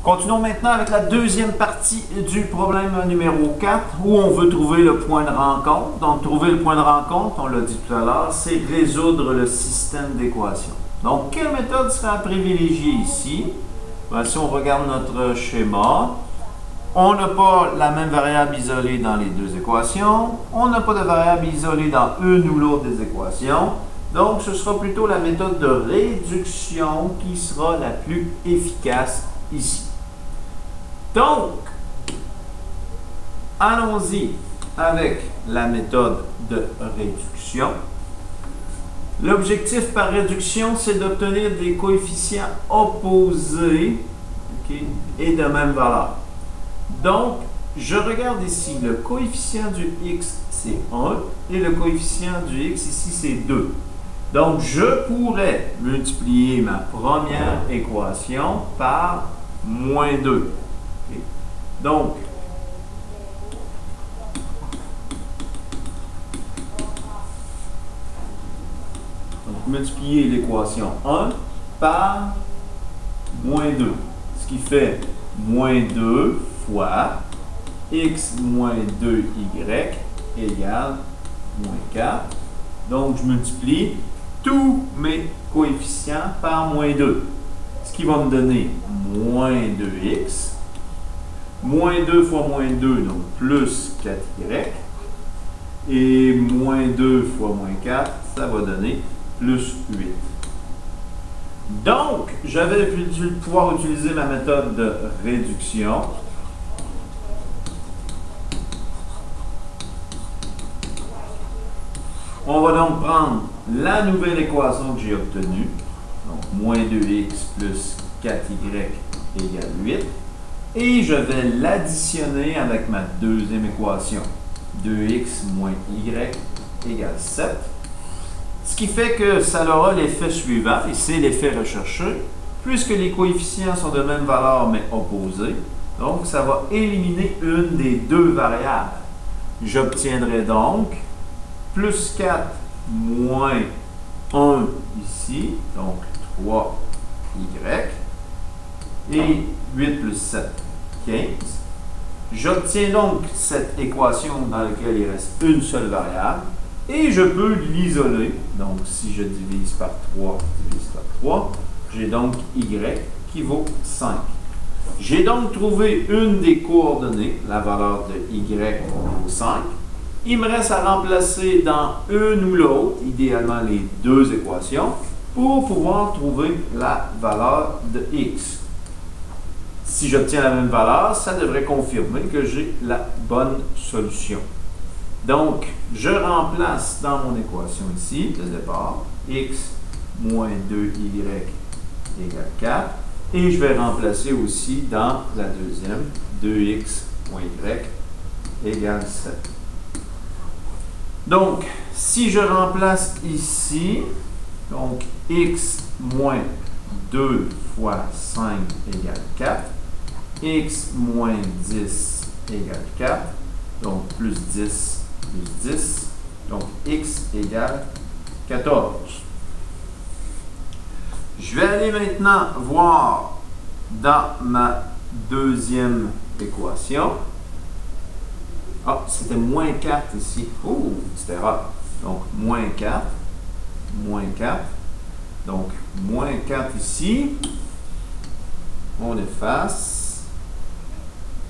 Continuons maintenant avec la deuxième partie du problème numéro 4 où on veut trouver le point de rencontre. Donc, trouver le point de rencontre, on l'a dit tout à l'heure, c'est résoudre le système d'équations. Donc, quelle méthode sera à privilégier ici? Ben, si on regarde notre schéma, on n'a pas la même variable isolée dans les deux équations. On n'a pas de variable isolée dans une ou l'autre des équations. Donc, ce sera plutôt la méthode de réduction qui sera la plus efficace ici. Donc, allons-y avec la méthode de réduction. L'objectif par réduction, c'est d'obtenir des coefficients opposés et de même valeur. Donc, je regarde ici, le coefficient du x, c'est 1, et le coefficient du x ici, c'est 2. Donc, je pourrais multiplier ma première équation par moins 2. Okay. Donc, multiplier l'équation 1 par moins 2, ce qui fait moins 2 fois x moins 2y égale moins 4. Donc, je multiplie tous mes coefficients par moins 2, ce qui va me donner moins 2x, moins 2 fois moins 2, donc plus 4y, et moins 2 fois moins 4, ça va donner plus 8. Donc, je vais pouvoir utiliser ma méthode de réduction. On va donc prendre la nouvelle équation que j'ai obtenue, donc moins 2x plus 4y égale 8, et je vais l'additionner avec ma deuxième équation, 2x moins y égale 7. Ce qui fait que ça aura l'effet suivant, et c'est l'effet recherché, puisque les coefficients sont de même valeur mais opposés, donc ça va éliminer une des deux variables. J'obtiendrai donc plus 4 moins 1 ici, donc 3y, et 8 plus 7, 15. J'obtiens donc cette équation dans laquelle il reste une seule variable, et je peux l'isoler. Donc, si je divise par 3, divise par 3, j'ai donc y qui vaut 5. J'ai donc trouvé une des coordonnées, la valeur de y vaut 5. Il me reste à remplacer dans une ou l'autre, idéalement les deux équations, pour pouvoir trouver la valeur de x. Si j'obtiens la même valeur, ça devrait confirmer que j'ai la bonne solution. Donc, je remplace dans mon équation ici, de départ, x moins 2y égale 4. Et je vais remplacer aussi dans la deuxième, 2x moins y égale 7. Donc, si je remplace ici, donc x moins 2 fois 5 égale 4, x moins 10 égale 4, donc plus 10 plus 10, donc x égale 14. Je vais aller maintenant voir dans ma deuxième équation. Ah, c'était moins 4 ici. Oh, c'était rare. Donc, moins 4, moins 4. Donc, moins 4 ici. On efface.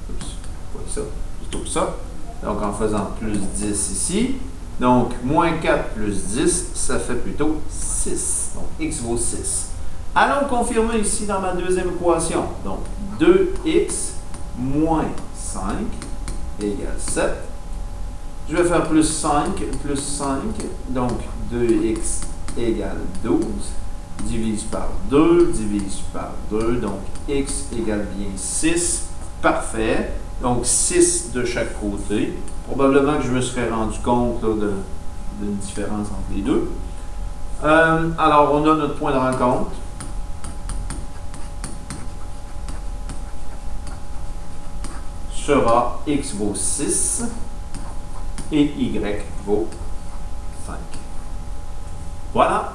Oups, pas ça, plutôt ça. Donc, en faisant plus 10 ici. Donc, moins 4 plus 10, ça fait plutôt 6. Donc, x vaut 6. Allons confirmer ici dans ma deuxième équation. Donc, 2x moins 5 égale 7. Je vais faire plus 5, donc 2x égale 12. Divise par 2, divise par 2, donc x égale bien 6. Parfait. Donc 6 de chaque côté. Probablement que je me serais rendu compte d'une différence entre les deux. Alors, on a notre point de rencontre. Sera x vaut 6 et y vaut 5. Voilà.